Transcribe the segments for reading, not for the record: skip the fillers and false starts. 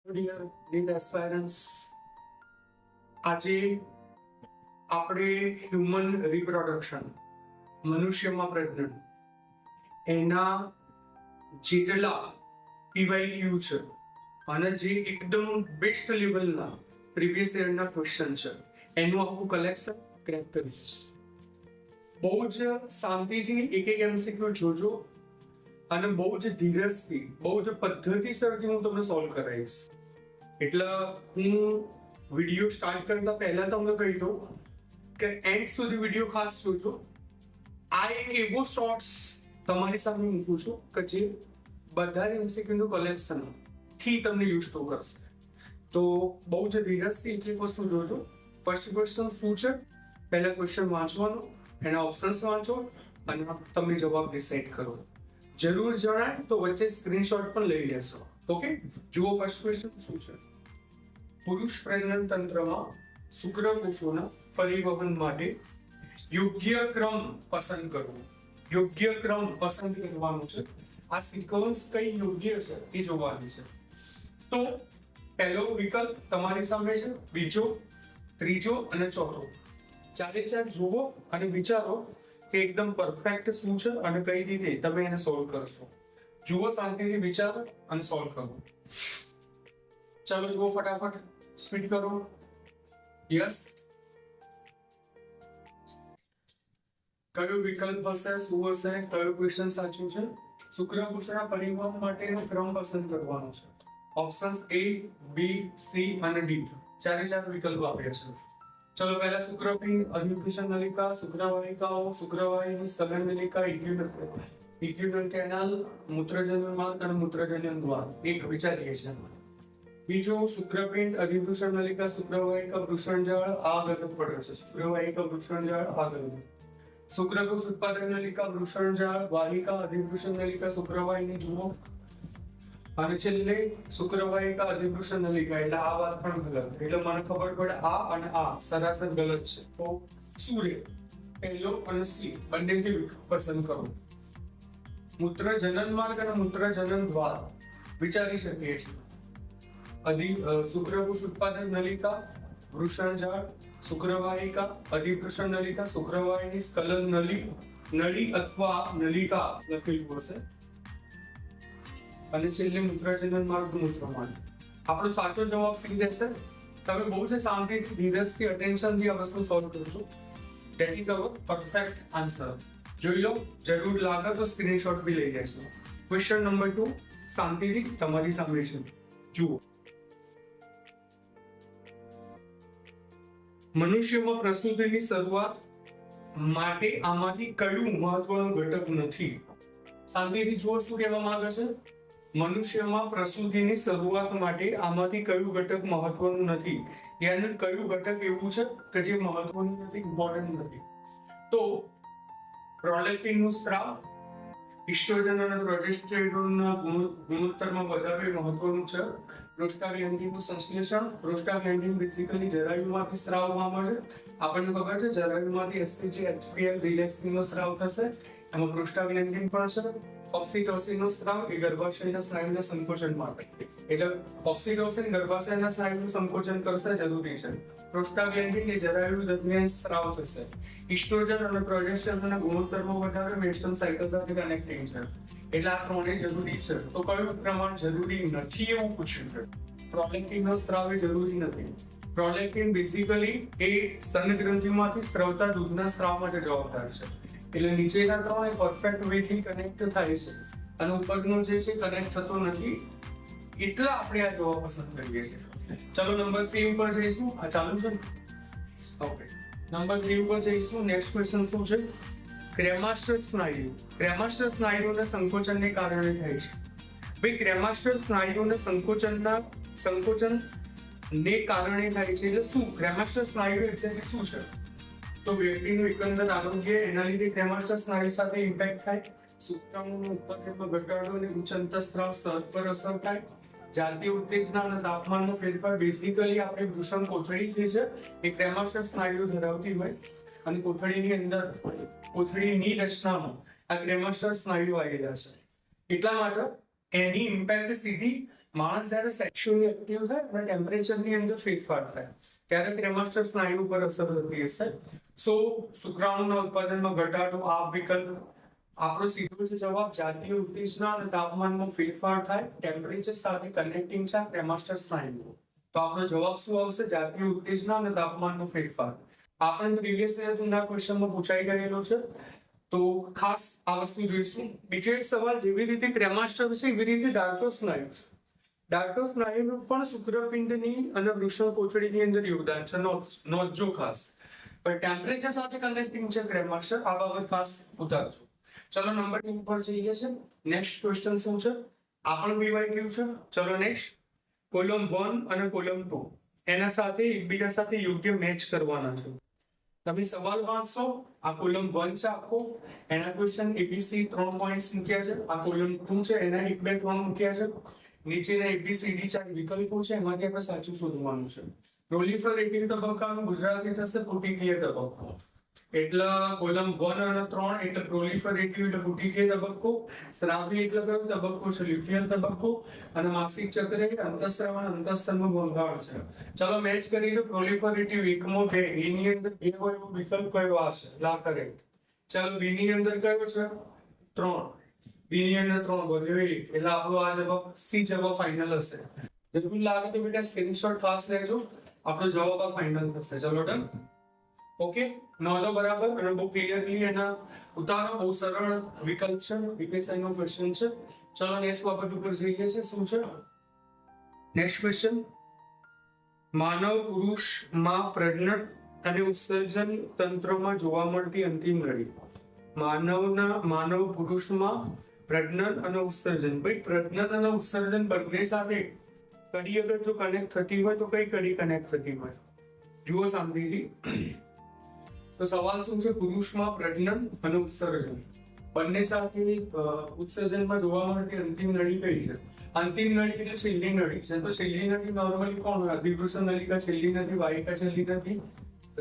ડીર એસ્પાયરન્ટ્સ, આજે આપણે human reproduction, મનુષ્યમાં પ્રજનન, એના જેટલા પીવાયક્યુ છે અને જે એકદમ બેસ્ટ લેવલના પ્રીવિયસ યરના ક્વેશ્ચન છે એનું આખું કલેક્શન ક્રેક કરીએ છીએ. બહુ જ શાંતિથી એક એક એમસીક્યુ જોજો અને બહુ જ ધીરજથી, બહુ જ પદ્ધતિસરથી હું તમને સોલ્વ કરાવીશ. એટલે હું વિડીયો સ્ટાર્ટ કરતા પહેલા તમને કહી દઉં કે એન્ડ સુધી વિડીયો ખાસ જોજો. આ એક એવો શોર્ટ્સ તમારી સામે મૂકું છું કે જે બધા એમસીક્યુનું કલેક્શન થી તમને યુઝ ટુ કરશે. તો બહુ જ ધીરજથી એક એક વસ્તુ જોજો. ફર્સ્ટ ક્વેશ્ચન શું છે, પહેલા ક્વેશ્ચન વાંચવાનો, એના ઓપ્શન્સ વાંચો અને તમે જવાબ ડિસાઈડ કરો. જરૂર જણાય તો વચ્ચે સ્ક્રીનશોટ પણ લઈ લેશો. ઓકે, જુઓ ફર્સ્ટ ક્વેશ્ચન શું છે. પુરુષ પ્રજનન તંત્રમાં શુક્રકોષોના પરિવહન માટે યોગ્ય ક્રમ પસંદ કરવો. યોગ્ય ક્રમ પસંદ કરવાનો છે. આ સિક્વન્સ કઈ યોગ્ય છે એ જોવાની છે. તો પહેલો વિકલ્પ તમારી સામે છે, બીજો, ત્રીજો અને ચોથો. ચારે ચાર જુઓ અને વિચારો કે એકદમ પરફેક્ટ શું છે અને કઈ રીતે તમે એને સોલ્વ કરશો. જુઓ, શાંતિથી વિચારો અને સોલ્વ કરો. ચાલો જુઓ, ફટાફટ સ્પીડ કરો. યસ, કયો વિકલ્પ હશે, શું હશે, કયો ક્વેશ્ચન સાચું છે? શુક્રકોષના પરિવહન માટેનો ક્રમ પસંદ કરવાનો છે. ઓપ્શન્સ A, B, C અને D, ચારે ચાર વિકલ્પ આપ્યા છે. ચલો, પહેલા શુક્રપિંડ, અધિકોષ નલિકા, શુક્રવાહિકાઓ, શુક્રવાહિની, સ્તન નલિકા, ઇક્યુનલ કેનાલ, મૂત્રજનન માર્ગ અને મૂત્રજનન દ્વાર. એક વિચારીએ છીએ. બીજો, શુક્રપિંડ, અધિકોષ નલિકા, શુક્રવાહિકા, વૃષણજાળ. આ ગલત પડે છે. શુક્રવાહિકા, વૃષણજાળ આ ગલત. શુક્રકોષ ઉત્પાદન નલિકા, વૃષણજાળ, વાહિકા, અધિકોષ નલિકા, શુક્રવાહિની જુઓ. અને છેલ્લે શુક્રવાહિકા, અધિકોષ નલિકા. એટલે આ વાત પણ ગલત. એટલે મને ખબર પડે આ અને આ સરાસર ગલત છે. તો શું રે? પહેલો અને સી બંનેથી પસંદ કરો. મૂત્રજનન માર્ગ અને મૂત્રજનન દ્વાર વિચારી શકીએ છીએ. શુક્રકોષ ઉત્પાદન નલિકા, વૃષણજાળ, શુક્રવાહિકા, અધિકોષ નલિકા, શુક્રવાહિની, સ્ખલન નળી અથવા નલિકા લખેલું હશે. અને છેલ્લે મૂત્રજનન માર્ગ, મૂત્રમાર્ગ. આપણો સાચો જવાબ સી રહેશે. તમે બહુ જ શાંતિથી, ધીરજથી, અટેન્શનથી આ વસ્તુ સોલ્વ કરશો. That is our perfect answer. જોઈ લો, જરૂર લાગે તો સ્ક્રીનશોટ બી લઈ લેશો. ક્વેશ્ચન નંબર 2 શાંતિથી તમારી સામે છે. જુઓ, મનુષ્યમાં પ્રસૂતિની શરૂઆત માટે આમાંથી કયું મહત્વનું ઘટક નથી? શાંતિથી જુઓ શું કહેવા માંગે છે. મનુષ્યમાં પ્રસૂતિની શરૂઆત માટે આમાંથી કયું ઘટક મહત્વનું નથી? યાની કયું ઘટક એવું છે કે જે મહત્વનું નથી, ઇમ્પોર્ટન્ટ નથી? તો પ્રોલેક્ટિનનું સ્ત્રાવ, ઇસ્ટ્રોજન અને પ્રોજેસ્ટેરોનના ગુણોત્તરમાં વધારો મહત્વનું છે. પ્રોસ્ટાગ્લેન્ડિનનું સંશ્લેષણ. પ્રોસ્ટાગ્લેન્ડિન બેઝિકલી જરાયુમાંથી સ્ત્રાવ પામે છે. આપણને ખબર છે જરાયુમાંથી HCG HPL રિલેક્સિનનો સ્ત્રાવ થશે. એમાં પ્રોસ્ટાગ્લેન્ડિન પણ છે. ઓક્સિટોસિનનો સ્ત્રાવ એ ગર્ભાશયના સ્નાયુના સંકોચન માટે. એટલે ઓક્સિટોસિન ગર્ભાશયના સ્નાયુનું સંકોચન કરશે, જરૂરી છે. પ્રોસ્ટાગ્લેન્ડિન એ જરાયુ દરમિયાન સ્ત્રાવ થશે. ઇસ્ટ્રોજન અને પ્રોજેસ્ટેરોનના ગુણોત્તરમાં વધારો મેન્સ્ટ્રુઅલ સાયકલ સાથે કનેક્ટિંગ છે. એટલે આ ત્રણેય જરૂરી છે. તો કયું પ્રમાણ જરૂરી નથી એવું પૂછ્યું છે. પ્રોલેક્ટિનનો સ્ત્રાવ એ જરૂરી નથી. પ્રોલેક્ટિન બેઝિકલી એ સ્તન ગ્રંથિમાંથી સ્રવતા દૂધના સ્ત્રાવ માટે જવાબદાર છે. એટલે નીચેના ત્રણ એ પરફેક્ટ વેથી કનેક્ટ થાય છે અને ઉપરનો જે છે કનેક્ટ થતો નથી. એટલા આપણે આ જવાબ પસંદ કરીએ છીએ. ચલો નંબર 3 ઉપર જઈશું. આ ચાલુ છે. ઓકે, નંબર 3 ઉપર જઈશું. નેક્સ્ટ ક્વેશ્ચન શું છે? ક્રેમાસ્ટર સ્નાયુ. ક્રેમાસ્ટર સ્નાયુના સંકોચનને કારણે થાય છે. ભાઈ, ક્રેમાસ્ટર સ્નાયુના સંકોચનને કારણે થાય છે એટલે શું? ક્રેમાસ્ટર સ્નાયુ એક્ઝેક્ટલી શું છે? તો વ્યક્તિનું એકંદર આરોગ્ય એના લીધે ક્રેમાસ્ટર સ્નાયુ સાથે ઇમ્પેક્ટ થાય. શુક્રાણુના ઉત્પાદનમાં ઘટાડો અને ઉચ્ચ અંતઃસ્ત્રાવ સ્તર પર અસર થાય. જાતીય ઉત્તેજના અને તાપમાનનો ફેરફાર. બેઝિકલી આપણે વૃષણ કોથળી જે છે એ ક્રેમાસ્ટર સ્નાયુ ધરાવતી હોય અને કોથળીની અંદર, કોથળીની રચનામાં આ ક્રેમાસ્ટર સ્નાયુ આવેલા છે. એટલા માટે એની ઇમ્પેક્ટ સીધી માણસ જ્યારે સેક્સ્યુઅલી એક્ટિવ થાય અને ટેમ્પરેચરની અંદર ફેરફાર થાય ત્યારે ક્રેમાસ્ટર સ્નાયુ પર અસર થતી હશે. સો શુક્રાણુના ઉત્પાદનમાં ઘટાડો, આ વિકલ્પ આપણો સીધો જ જવાબ. જાતીય ઉત્તેજના અને તાપમાનમાં ફેરફાર થાય ટેમ્પરેચર સાથે કનેક્ટિંગ છે ક્રેમાસ્ટર સ્નાયુ. તો આપણો જવાબ શું આવશે? જાતીય ઉત્તેજના અને તાપમાનનો ફેરફાર. આપણે પ્રીવિયસ યરના ક્વેશ્ચનમાં પૂછાઈ ગયેલો છે, તો ખાસ આ વસ્તુ જોઈશું. બીજો એક સવાલ, જેવી રીતે ક્રેમાસ્ટર છે એવી રીતે ડાર્ટો સ્નાયુ છે. ડાર્ટો સ્નાયુનું પણ શુક્રપિંડની અને વૃષણ કોથળીની અંદર યોગદાન છે. નોંધજો ખાસ. પણ ટેમ્પરેચર સાથે કનેક્ટિંગ છે ક્રેમાસ્ટર, આ બાબત ખાસ ઉતારજો. ચલો નંબર 2 પર જઈએ છે. નેક્સ્ટ ક્વેશ્ચન શું છે? આ પણ બીવાય ગયું છે. ચલો નેક્સ્ટ, કોલમ 1 અને કોલમ 2 એના સાથે એકબીજા સાથે યોગ્ય મેચ કરવાના છે. તમે સવાલ વાંચશો. આ કોલમ 1 છે આખો, એના ક્વેશ્ચન એબીસી 3 પોઈન્ટ્સ મૂક્યા છે. આ કોલમ 2 છે, એના 1 2 3 મૂક્યા છે. નીચેના એબીસીડી 4 વિકલ્પો છે, એમાંથી આપણે સાચું શોધવાનું છે. પ્રોલિફરેટિવ તબક્કાનું ગુજરાતી થશે પુટિકીય તબક્કો. એટલે કોલમ 1 અને 3 એટલે પ્રોલિફરેટિવ એટલે પુટિકીય તબક્કો, સ્રાવી એટલે કયો તબક્કો છે? લ્યુટિયલ તબક્કો, અને માસિક ચક્ર એ અંતઃસ્રાવ અને અંતઃસ્તનનો ભંગાણ છે. ચલો મેચ કરી દો. પ્રોલિફરેટિવ 1 માં 2, એની અંદર 2 હોય એવો વિકલ્પ કયો આવશે? લા કરેક્ટ. ચાલો બી ની અંદર કયો છે? 3. બી ની અંદર 3 વધ્યો 1, એટલે આપણો આ જવાબ સી જવાબ ફાઇનલ હશે. જરૂર લાગે તો બેટા સ્ક્રીનશોટ ખાસ લેજો. આપણો જવાબ આ ફાઇનલ થશે. ચલો ડન. ઓકે, નોંધો બરાબર અને બહુ ક્લિયરલી એના ઉતારો. બહુ સરળ વિકલ્પ છે, વિપેસનો ક્વેશ્ચન છે. ચલો નેક્સ્ટ બાબત ઉપર જઈએ છે. શું છે નેક્સ્ટ ક્વેશ્ચન? માનવ પુરુષમાં પ્રજનન અને ઉત્સર્જન તંત્રમાં જોવા મળતી અંતિમ નળી. માનવ પુરુષમાં પ્રજનન અને ઉત્સર્જન. ભાઈ પ્રજનન અને ઉત્સર્જન બંને સાથે કડી અગર જો કનેક્ટ થતી હોય તો કઈ કડી કનેક્ટ થતી હોય? જુઓ શાંતિથી. તો સવાલ શું છે? પુરુષમાં પ્રજનન અને ઉત્સર્જન બંને સાથે ઉત્સર્જનમાં જોવા મળતી અંતિમ નળી કઈ છે? અંતિમ નળી એટલે છેલ્લી નળી છે. તો છેલ્લી નળી નોર્મલી કોણ હોય? અધિવૃષણ નલિકા છેલ્લી નથી, વાહિકા છેલ્લી નથી,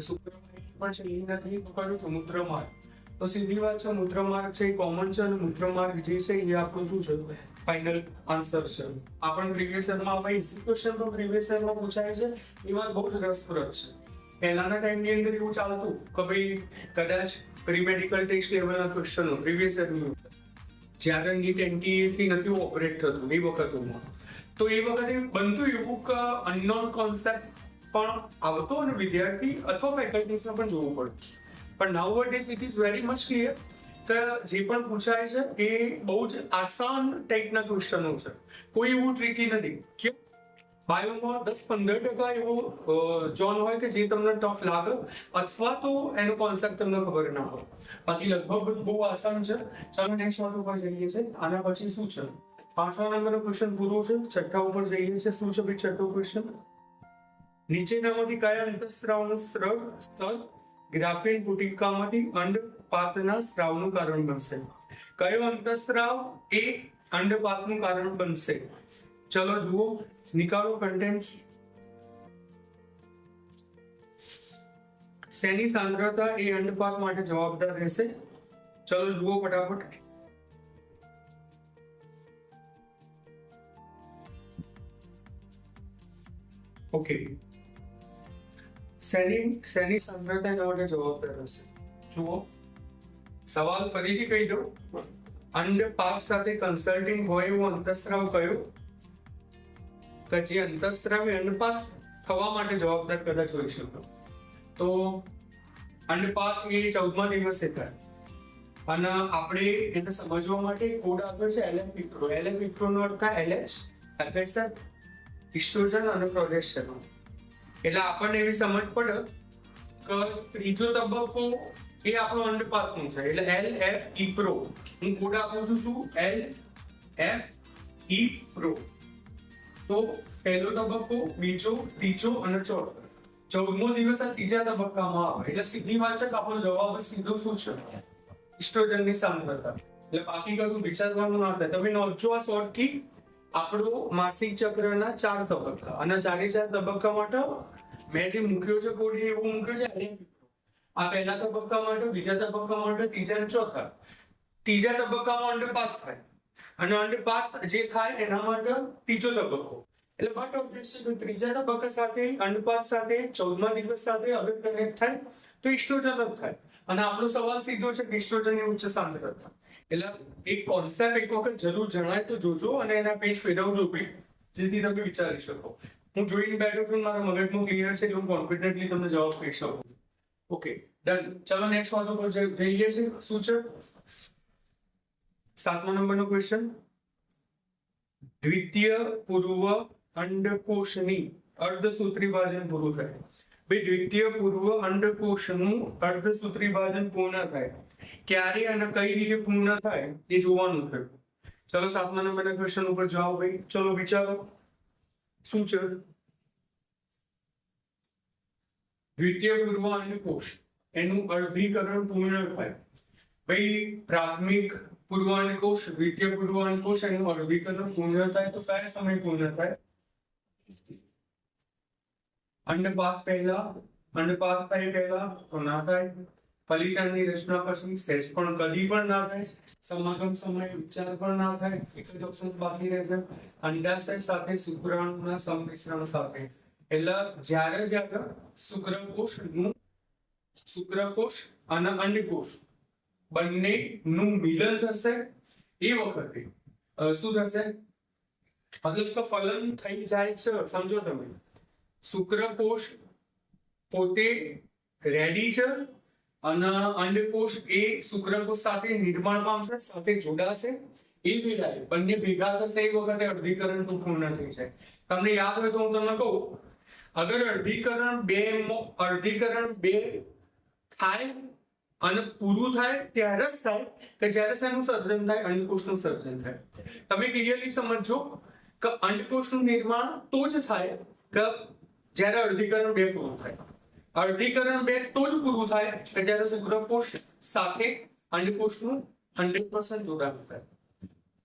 શુક્રવાહિની પણ છેલ્લી નથી. તો કયું છે? મૂત્રમાર્ગ. તો સીધી વાત છે, મૂત્રમાર્ગ છે એ કોમન છે, અને મૂત્રમાર્ગ જે છે એ આપણું શું છે? ફાઇનલ આન્સર છે. આપણે પ્રીવિયસ યરમાં આપણે ઇઝી ક્વેશ્ચન તો પ્રીવિયસ યરમાં પૂછાય છે, એ વાત બહુ જ રસપ્રદ છે. પહેલાના ટાઈમની અંદર એવું ચાલતું કે ભાઈ કદાચ પ્રી મેડિકલ ટેસ્ટ લેવલના ક્વેશ્ચનો પ્રીવિયસ યરની જ્યારે નીટ એનટીએ થી નથી ઓપરેટ થતું એ વખતમાં, તો એ વખતે બનતું એવું કે અનનોન કોન્સેપ્ટ પણ આવતો અને વિદ્યાર્થી અથવા ફેકલ્ટીઝને પણ જોવું પડતું. પણ now days it is very much clear કે જે પણ પૂછાય છે એ બહુ જ આસાન ટાઈપના ક્વેશ્ચનો છે. કોઈ એવું ટ્રિકી નથી કે બાયોમાં 10-15% એવો ઝોન હોય કે જે તમને ટફ લાગે અથવા તો એનો કોન્સેપ્ટ તમને ખબર ના હોય. બાકી લગભગ બહુ આસાન છે. ચાલો નેક્સ્ટ વાત ઉપર જઈએ છે. આના પછી શું છે? 5મા નંબરનો ક્વેશ્ચન પૂરો છે. 6ઠ્ઠા ઉપર જઈએ છે. શું છે ભાઈ 6ઠ્ઠો ક્વેશ્ચન? નીચેનામાંથી કયા અંતઃસ્ત્રાવનું સ્તર ગ્રાફિન પુટિકામાંથી અંડપાતના સ્ત્રાવનું કારણ બનશે? કયો અંતઃસ્ત્રાવ એ અંડપાતનું કારણ બનશે? ચલો જુઓ, નિકાલો કન્ટેન્ટ. શેની સાંદ્રતા એ અંડપાત માટે જવાબદાર રહેશે? ચલો જુઓ ફટાફટ. ઓકે, શેની સાંદ્રતા એના માટે જવાબદાર હશે? જુઓ સવાલ ફરીથી કહી દો. અંડપાત સાથે કન્સલ્ટિંગ હોય એવો અંતઃસ્ત્રાવ કયો કે જે અંતઃસ્ત્રાવ અંડપાત થવા માટે જવાબદાર કદાચ હોઈ શકે? તો અંડપાત એ 14મા દિવસે થાય. અને આપણે એને સમજવા માટે કોડ આપ્યો છે એલેપિપ્રો. એલેપિપ્રોનો અર્થ થાય એલએચ, એફએસએફ, ઇસ્ટ્રોજન અને પ્રોજેસ્ટેરોન. એટલે આપણને એવી સમજ પડે કે ત્રીજો તબક્કો એ આપણો અંડપાતનું છે. એટલે એલ એફ ઈ પ્રો. હું કોડ આપું છું શું? એલ એફ ઈ પ્રો. તો પહેલો તબક્કો, બીજો, ત્રીજો અને ચોથો. 14મો દિવસ આ ત્રીજા તબક્કામાં આવે. એટલે સીધી વાત છે કે આપણો જવાબ સીધો શું છે? ઇસ્ટ્રોજનની સાંદ્રતા. એટલે બાકી કશું વિચારવાનું ના થાય. તમે નોંધજો આ શોર્ટ કી આપણો માસિક ચક્રના 4 તબક્કા, અને 4 તબક્કા માટે મેં જે મૂક્યો છે કોડ એવું મૂક્યો છે એલેપિપ્રો. આ પહેલા તબક્કા માટે, બીજા તબક્કા માટે, ત્રીજા અને ચોથા. ત્રીજા તબક્કામાં અંડપાત થાય. અને અંડપાત જે થાય એના માટે ત્રીજો તબક્કો. એટલે બટ ઓબ્વિયસ છે કે ત્રીજા તબક્કા સાથે અંડપાત સાથે 14મા દિવસ સાથે અગર કનેક્ટ થાય તો ઇસ્ટ્રોજન જ થાય. અને આપણો સવાલ સીધો છે કે ઇસ્ટ્રોજનની ઉચ્ચ સાંદ્રતા. એટલે એક કોન્સેપ્ટ એક વખત જરૂર જણાય તો જોજો અને એના પેજ ફેરવજો બી, જેથી તમે વિચારી શકો. હું જોઈને બેઠો છું, મારા મગજનું ક્લિયર છે, હું કોન્ફિડન્ટલી તમને જવાબ કહી શકું. Okay done. ચલો નેક્સ્ટ વાળો પર જઈએ છે. શું છે 7મા નંબરનો ક્વેશ્ચન? દ્વિતીય પૂર્વ અંડકોશની અર્ધસૂત્રી વિભાજન પૂરું થાય. ભાઈ દ્વિતીય પૂર્વ અંડકોશનું અર્ધસૂત્રી વિભાજન પૂર્ણ થાય ક્યારે અને કઈ રીતે પૂર્ણ થાય એ જોવાનું છે. ચલો 7મા નંબરના ક્વેશ્ચન ઉપર જાઓ ભાઈ. ચલો વિચારો શું છે દ્વિતીય પૂર્વ અંડકોશ એનું અર્ધીકરણ પૂર્ણ થાય. ભાઈ પ્રાથમિક પૂર્વ અંડકોશ દ્વિતીય પૂર્વ અંડકોશ એનું અર્ધીકરણ પૂર્ણ થાય તો કયા સમય પૂર્ણ થાય? અંડપાત પહેલા, અંડપાત થાય પહેલા તો ના થાય. ફલિતાંડની રચના પછી સહેજ પણ કદી પણ ના થાય. સમાગમ સમયે વિચાર પણ ના થાય. એક જ ઓપ્શન બાકી રહેશે અંડાશય સાથે શુક્રાણુના સંમિશ્રણ સાથે. એટલે જ્યારે શુક્રકોશ અને અંડકોશ બંનેનું મિલન થશે એ વખતે શું થશે? મતલબ કે ફલન થઈ જાય છે. સમજો તમે, શુક્રકોશ પોતે રેડી છે અને અંડકોશ એ શુક્રકોશ સાથે નિર્માણ પામશે, સાથે જોડાશે. એ વેળાએ બંને ભેગા થશે એ વખતે અર્ધીકરણ પૂર્ણ થઈ જાય. તમને યાદ હોય તો હું તમને કહું, અગર અર્ધીકરણ બે થાય અને પૂરું થાય ત્યારે જ થાય કે જ્યારે શેનું સર્જન થાય? અંડકોશનું સર્જન થાય. તમે ક્લિયરલી સમજો કે અંડકોશનું નિર્માણ તો જ થાય કે જ્યારે અર્ધીકરણ 2 પૂરું થાય. અર્ધીકરણ 2 તો જ પૂરું થાય કે જ્યારે શુક્રકોશ સાથે અંડકોશનું 100% જોડાણ થાય.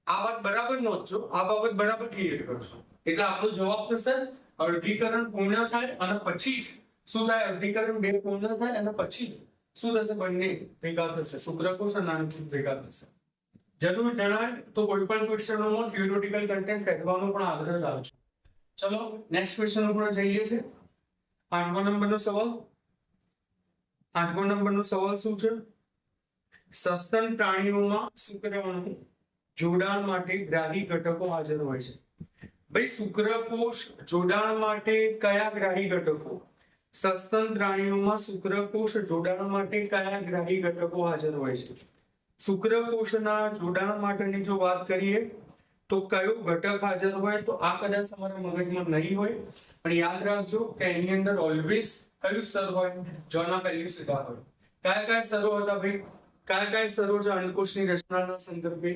આ વાત બરાબર નોંધજો, આ બાબત બરાબર ક્લિયર કરશો. એટલે આપણો જવાબ થશે અર્ધીકરણ પૂર્ણ થાય અને પછી જ શું થાય? અર્ધીકરણ 2 પૂર્ણ થાય અને પછી શું થશે? બંને ભેગા થશે, શુક્રકોશ અને અંડકોશ ભેગા થશે. જરૂર જણાય તો કોઈ પણ ક્વેશ્ચનોમાં થિયોરેટિકલ કન્ટેન્ટ કહેવાનો પણ આગ્રહ રાખજો. ચલો નેક્સ્ટ ક્વેશ્ચન ઉપર જઈએ છે. 8મા નંબરનો સવાલ. 8મા નંબરનો સવાલ શું છે? સસ્તન પ્રાણીઓમાં શુક્રાણુ જોડાણ માટે ગ્રાહી ઘટકો હાજર હોય છે. ભાઈ શુક્રકોશ જોડાણ માટે કયા ગ્રાહી ઘટકો? સસ્તન પ્રાણીઓમાં શુક્રકોશ જોડાણ માટે કયા ગ્રાહી ઘટકો હાજર હોય છે? શુક્રકોશના જોડાણ માટેની જો વાત કરીએ તો કયો ઘટક હાજર હોય? તો આ કદાચ તમારા મગજમાં નહીં હોય, પણ યાદ રાખજો કે એની અંદર ઓલવેઝ કયું સ્તર હોય? જોના પેલ્યુસિડા હોય. કયા કયા સ્તરો હતા ભાઈ? કયા કયા સ્તરો છે અંડકોશની રચનાના સંદર્ભે?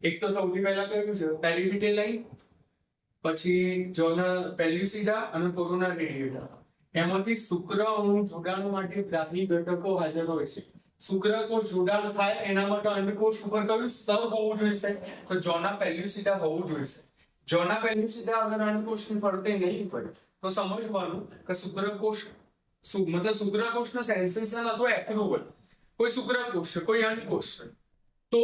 એક તો સૌથી પહેલા કયું છે? પેરીવિટેલાઇન, પછી જોના પેલ્યુસિડા અને કોરોના રેડિયેટા. એમાંથી શુક્ર અણુ જોડાણ માટે ગ્રાહી ઘટકો હાજર હોય છે. શુક્રકોશ જોડાણ થાય એના માટે અંડકોશ ઉપર કયું સ્તર હોવું જોઈએ? તો જોના પેલ્યુસિડા હોવું જોઈએ. જોના પેલ્યુસિડા અગર અંડકોશની ફરતે નહીં પડે તો સમજવાનું કે શુક્રકોશ મતલબ શુક્રકોશનો સેન્સેશન અથવા એપ્રુવલ. કોઈ શુક્રકોશ છે, કોઈ અંડકોશ છે, તો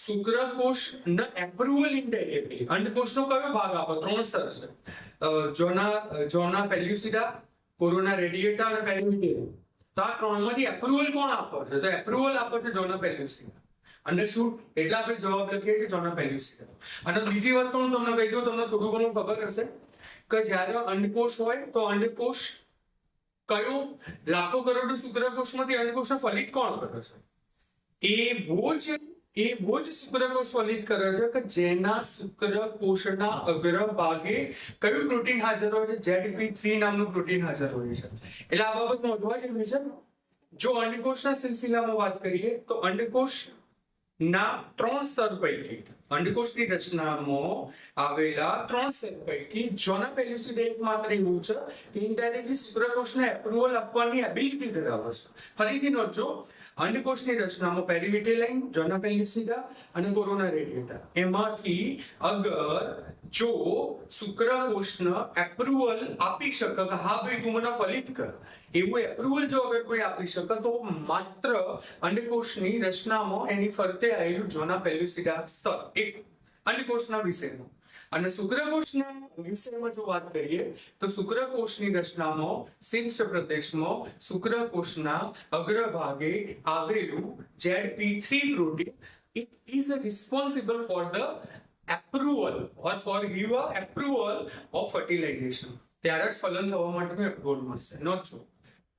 શુક્રકોશના એપ્રુવલ ઇનડાયરેક્ટલી અંડકોશનો કયો ભાગ આપે? 3 સ્તર છે, જોના પેલ્યુસિડા, કોરોના રેડિયેટા અને પેરીવિટેલાઇન. તો આ 3માંથી એપ્રુવલ કોણ આપે છે? તો એપ્રુવલ આપે છે જોના પેલ્યુસિડા. અંડરસ્ટુડ? એટલે આપણે જવાબ લખીએ છીએ જોના પેલ્યુસિડા. અને બીજી વાત પણ તમને કહી દઉં, તમને થોડું ઘણું ખબર હશે કે જ્યારે અંડકોશ હોય તો અંડકોશ કયો લાખો કરોડો શુક્રકોશમાંથી અંડકોશને ફલિત કોણ કરે છે? એવો જ શુક્રકોશ ફલિત કરે છે કે જેના શુક્રકોશના અગ્રભાગે કયું પ્રોટીન હાજર હોય છે? ZP3 નામનું પ્રોટીન હાજર હોય છે. એટલે આ બાબત નોંધવા જેવી છે. જો અંડકોશના સિલસિલામાં વાત કરીએ તો અંડકોશના 3 સ્તર પૈકી, અંડકોશની રચનામાં આવેલા 3 સ્તર પૈકી જોના પેલ્યુસિડા એકમાત્ર એવું છે કે ઇનડાયરેક્ટલી શુક્રકોશને એપ્રુવલ આપવાની એબિલિટી ધરાવે છે. ફરીથી નોંધજો, અંડકોશની રચનામાં પેરીવિટેલાઇન, જોના પેલ્યુસિડા અને કોરોના રેડિયેટા, એમાંથી અગર જો શુક્રકોશને એપ્રુવલ આપી શકે કે હા ભાઈ તું મને ફલિત કર, એવું એપ્રુવલ જો અગર કોઈ આપી શકે તો માત્ર અંડકોશની રચનામાં એની ફરતે આવેલું જોના પેલ્યુસિડા સ્તર એક અંડકોશના વિષયમાં. અને શુક્રકોશના વિષયમાં જો વાત કરીએ તો શુક્રકોશની રચનામાં શીર્ષ પ્રદેશમાં શુક્રકોશના અગ્રભાગે આવેલું ZP3 protein it is responsible for the approval or for give a approval of fertilization. ત્યારે જ ફલન થવા માટેનું એપ્રુવલ મળશે. નોટ છો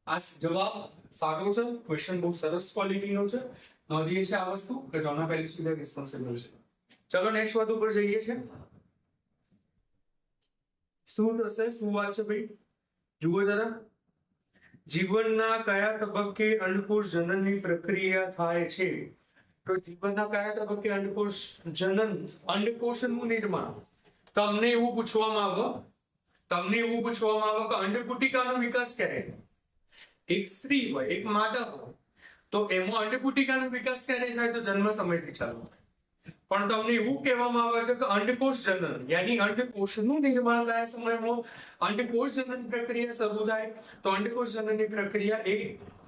આ જવાબ સારો છે, ક્વેશ્ચન બહુ સરસ ક્વોલિટીનો છે, નોંધીએ છે આ વસ્તુ કે જોના પહેલી સુધી રિસ્પોન્સિબલ છે. ચલો નેક્સ્ટ વાત ઉપર જઈએ છે. શું થશે, શું વાત છે ભાઈ, જુઓ જરા. જીવનના કયા તબક્કે અંડકોશ જનનની પ્રક્રિયા થાય છે? તો જીવનના કયા તબક્કે અંડકોશ જનન, અંડકોશનું નિર્માણ. તમને એવું પૂછવામાં આવે કે અંડપુટિકાનો વિકાસ ક્યારે થાય? એક સ્ત્રી હોય, એક માદા હોય, તો એમાં અંડપુટિકાનો વિકાસ ક્યારે થાય? તો જન્મ સમયથી ચાલુ. પણ તમને એવું કહેવામાં આવે છે કે અંડકોશ જનન યાની અંડકોશનું નિર્માણ કયા સમયમાં, અંડકોશ જનન પ્રક્રિયા શરૂ થાય? તો અંડકોશ જનનની પ્રક્રિયા એ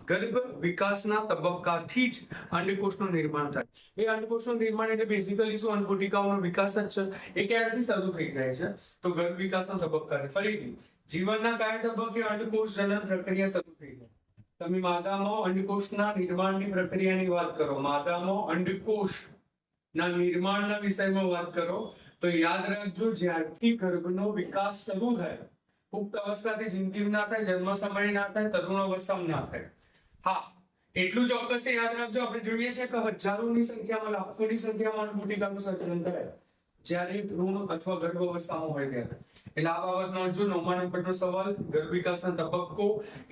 ગર્ભ વિકાસના તબક્કાથી જ અંડકોશનું નિર્માણ થાય. એ અંડકોશનું નિર્માણ એટલે બેઝિકલી શું, અંડપુટિકાઓનો વિકાસ જ છે. એ ક્યારથી શરૂ થઈ જાય છે? તો ગર્ભ વિકાસના તબક્કાથી. ફરીથી, જીવનના કયા તબક્કે અંડકોશ જનન પ્રક્રિયા શરૂ થઈ જાય? તમે માદામાં અંડકોશના નિર્માણની પ્રક્રિયાની વાત કરો, માદામાં અંડકોશ ના નિર્માણના વિષયમાં વાત કરો, તો યાદ રાખજો જ્યારથી ગર્ભનો વિકાસ શરૂ થાય, પુખ્ત અવસ્થાથી જિંદગી ના થાય, જન્મ સમય ના થાય, તરુણ અવસ્થામાં ના થાય. હા, એટલું ચોક્કસ યાદ રાખજો, આપણે જોઈએ છે કે હજારોની સંખ્યામાં, લાખોની સંખ્યામાં અંડપુટિકાનું સર્જન થાય જ્યારે ભ્રૂણ અથવા ગર્ભ અવસ્થામાં હોય ત્યારે. એટલે આ બાબત નોંધજો. 9મા નંબરનો સવાલ, ગર્ભ વિકાસના તબક્કો,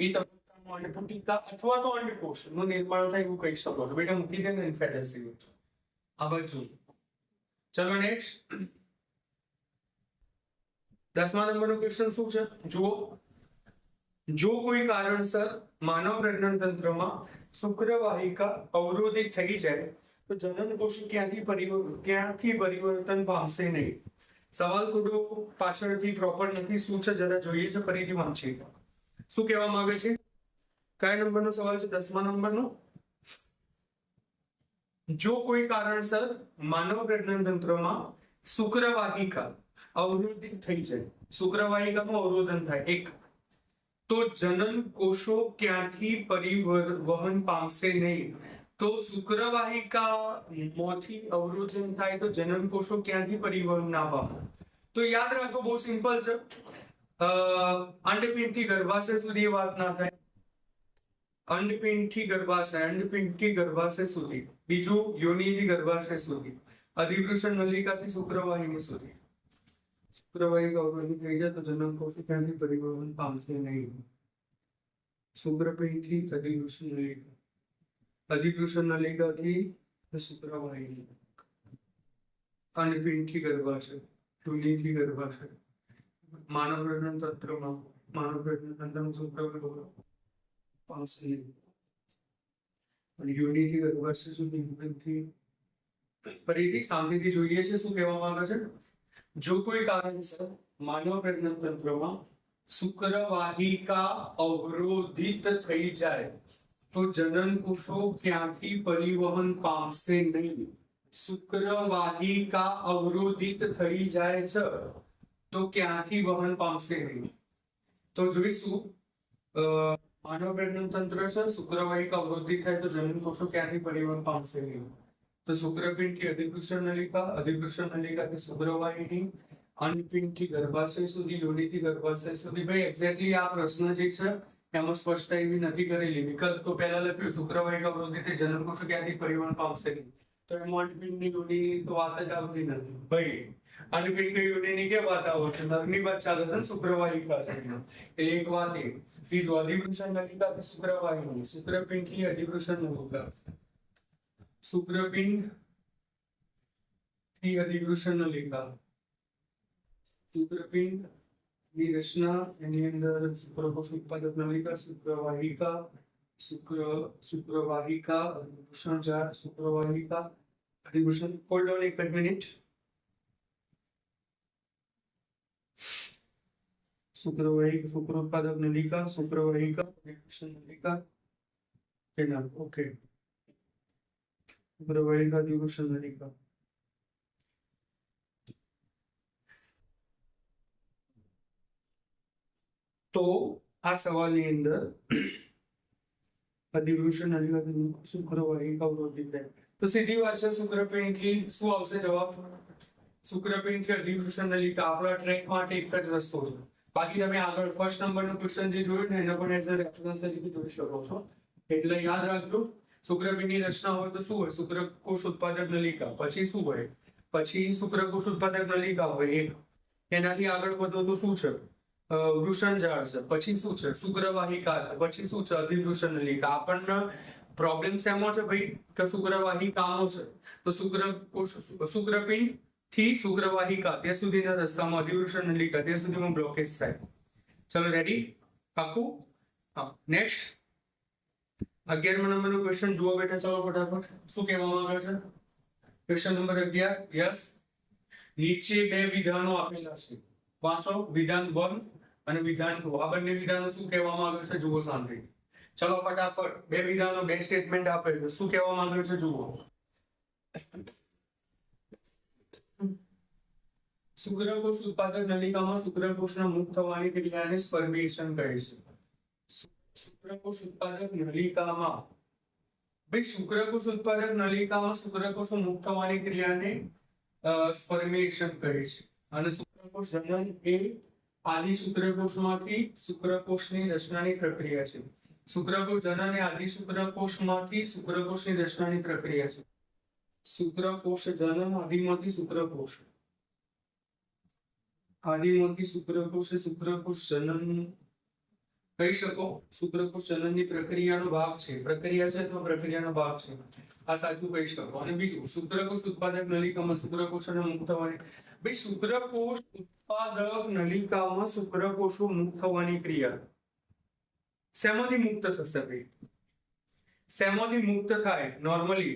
એ તબક્કામાં અંડપુટિકા અથવા તો અંડકોશનું નિર્માણ થાય એવું કહી શકો છો. બેટા મૂકી દે ને ઇન્ફેન્ટસી આ બાજુ. ચલો નેક્સ્ટ, 10મા નંબરનો ક્વેશ્ચન શું છે જુઓ. જો કોઈ કારણસર માનવ પ્રજનન તંત્રમાં શુક્રવાહિકા અવરોધિત થઈ જાય તો જનન કોષ ક્યાંથી પરિવર્તન પામશે નહીં. સવાલ થોડો પાછળથી પ્રોપર નથી, શું છે જરા જોઈએ છે, ફરીથી વાંચીએ. શું કહેવા માંગે છે? કયા નંબરનો સવાલ છે? 10મા નંબરનો. જો કોઈ કારણસર માનવ પ્રજનન તંત્રમાં શુક્રવાહિકા અવરોધિત થઈ જાય, શુક્રવાહિકાનું અવરોધન થાય એક, તો જનન કોષો ક્યાંથી પરિવહન પામશે નહીં. તો શુક્રવાહિકામાંથી અવરોધન થાય તો જનન કોષો ક્યાંથી પરિવહન ના પામે? તો યાદ રાખો, બહુ સિમ્પલ છે. અંડપિંડથી ગર્ભાશય સુધી વાત ના થાય, અંડપિંડથી ગર્ભાશય સુધી. બીજું, યોનિથી ગર્ભાશય સુધી. અધિવૃષણ નલિકાથી શુક્રવાહિની સુધી. શુક્રવાહિકા અવરોધિત થઈ જાય તો જનન કોષો ક્યાંથી પરિવહન પામશે નહીં. શુક્રપિંડથી અધિવૃષણ નલિકા, અધિવૃષણ નલિકાથી શુક્રવાહિની, અંડપિંડથી ગર્ભાશય, યોનિથી ગર્ભાશય. માનવ પ્રજનન તંત્રમાં શુક્રવાહિકા પામશે નહીં. અને યોનિથી ગર્ભાશય સુધી. ફરીથી શાંતિથી જોઈએ છે શું કહેવા માંગે છે. જો કોઈ કારણસર માનવ પ્રજનન તંત્રમાં શુક્રવાહિકા અવરોધિત થઈ જાય તો જનન કોષો ક્યાંથી પરિવહન પામશે નહીં. શુક્રવાહિકા અવરોધિત થઈ જાય છે તો ક્યાંથી વહન પામશે નહીં. તો જોઈશું, માનવ પ્રજનન તંત્ર છે, શુક્રવાહિકા અવરોધિત થાય તો જનન કોષો ક્યાંથી પરિવહન પામશે નહીં. તો શુક્રપિંડથી અધિવૃષણ નલિકા, અધિવૃષણ નલિકાથી શુક્રવાહિની, અંડપિંડથી ગર્ભાશય સુધી, યોનિથી ગર્ભાશય સુધી. ભાઈ એક્ઝેક્ટલી આ પ્રશ્ન જે છે એમાં સ્પષ્ટતા એવી નથી કરેલી. વિકલ્પ તો પહેલા લખ્યું, શુક્રવાહિકા અવરોધિત થઈ જનન કોષો ક્યાંથી પરિવહન પામશે નહીં. તો એમાં અંડપિંડની યોનિની તો વાત જ આવતી નથી. ભાઈ અંડપિંડ કે યોનિની કે વાત આવે છે, નરની વાત ચાલે છે ને, શુક્રવાહિકા છે એટલે એક વાત એ. બીજું, અધિવૃષણ નલિકાથી શુક્રવાહિની, શુક્રપિંડથી અધિવૃષણ નલિકા, શુક્રપિંડથી અધિવૃષણ નલિકા. શુક્રપિંડ ની રચના, એની અંદર શુક્રકોષ ઉત્પાદક નલિકા, શુક્રવાહિકા, શુક્રવાહિકા, અધિવૃષણ જાર, શુક્રવાહિકા, અધિવૃષણ. હોલ્ડ ઓન એક જ મિનિટ. શુક્રવાહિકા, શુક્રોત્પાદક નલિકા, શુક્રવાહિકા, અધિવૃષણ નલિકા. ઓકે, શુક્રવાહિકા, અધિવૃષણ નલિકા. તો આ સવાલની અંદર અધિવૃષણ નલિકા શુક્રવાહિકા અવરોધિત થાય તો સીધી વાત છે શુક્રપિંડથી શું આવશે જવાબ શુક્રપિંડથી અધિવૃષણ નલિકા આપણા ટ્રેક માટે એક જ રસ્તો છે બાકી તમે આગળ ફર્સ્ટ નંબરનું ક્વેશ્ચન જે જોયું ને એને પણ એઝ અ રેફરન્સ તરીકે જોઈ શકો છો એટલે યાદ રાખજો શુક્રપિંડની રચના હોય તો શું હોય શુક્રકોષ ઉત્પાદક નલિકા પછી શું હોય પછી શુક્રકોષ ઉત્પાદક નલિકા હોય એક એનાથી આગળ વધો તો શું છે વૃષણજાળ છે પછી શું છે શુક્રવાહિકા છે પછી શું છે અધિવૃષણ નલિકા આપણને પ્રોબ્લેમ શેમાં છે ભાઈ કે શુક્રવાહિકાનો છે તો શુક્રપિંડ થી શુક્રવાહિકા ત્યાં સુધીના રસ્તામાં અધિવૃષણ નલિકા ત્યાં સુધીમાં બ્લોકેજ થાય ચલો રેડી પાકું હા નેક્સ્ટ 11મા નંબરનો ક્વેશ્ચન જુઓ બેટા ચલો ફટાફટ શું કહેવામાં આવે છે ક્વેશ્ચન નંબર 11 યસ નીચે બે વિધાનો આપેલા છે વાંચો વિધાન 1 અને વિધાન 2 આ બંને વિધાનો શું કહેવામાં આવે છે જુઓ શાંતિ ચલો ફટાફટ બે વિધાનો બે સ્ટેટમેન્ટ આપે છે શું કહેવામાં આવે છે જુઓ શુક્રકોષ ઉત્પાદક નલિકામાં શુક્રકોષના મુક્ત થવાની ક્રિયાને સ્પર્મેશન કહે છે શુક્રકોષ ઉત્પાદક નલિકામાં ભાઈ શુક્રકોષ ઉત્પાદક નલિકામાં શુક્રકોષો મુક્ત થવાની ક્રિયાને સ્પર્મેશન કહે છે અને શુક્રકોષ જનન એ આદિ શુક્રકોષમાંથી શુક્રકોષની રચનાની પ્રક્રિયા છે શુક્રકોષ જનન એ આદિ શુક્રકોષમાંથી શુક્રકોષની રચનાની પ્રક્રિયા છે શુક્રકોષ જનન આદિમાંથી શુક્રકોષ આદિમાંથી શુક્રકોષ શુક્રકોષ જનન કહી શકો શુક્રકોષ જનનની પ્રક્રિયાનો ભાગ છે પ્રક્રિયા છે તો પ્રક્રિયાનો ભાગ છે આ સાચું કહી શકો અને બીજું શુક્રકોષ ઉત્પાદક નલિકામાં શુક્રકોષોને મુક્ત થવાની ભાઈ શુક્રકોષ ઉત્પાદક નલિકામાં શુક્રકોષો મુક્ત થવાની ક્રિયા શેમાંથી મુક્ત થશે ભાઈ શેમાંથી મુક્ત થાય નોર્મલી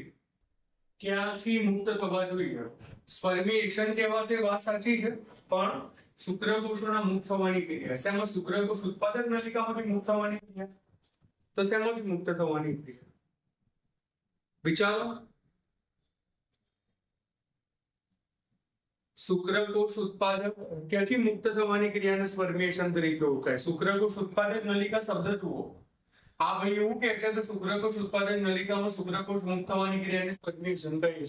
ક્યાંથી મુક્ત થવા જોઈએ સ્પર્મેશન કહેવાશે વાત સાચી છે પણ શુક્રકોષોના મુક્ત થવાની ક્રિયા શેમાં શુક્રકોષ ઉત્પાદક નલિકામાંથી મુક્ત થવાની ક્રિયા તો શેમાંથી મુક્ત થવાની ક્રિયા વિચારો શુક્રકોષ ઉત્પાદક ક્યાંથી મુક્ત થવાની ક્રિયાને સ્પર્મેશન તરીકે ઓળખાય શુક્રકોષ ઉત્પાદક નલિકા શબ્દ જુઓ આ ભાઈ એવું કહે છે કે શુક્રકોષ ઉત્પાદક નલિકામાં શુક્રકોષ મુક્ત થવાની ક્રિયાને સ્પર્મેશન કહે છે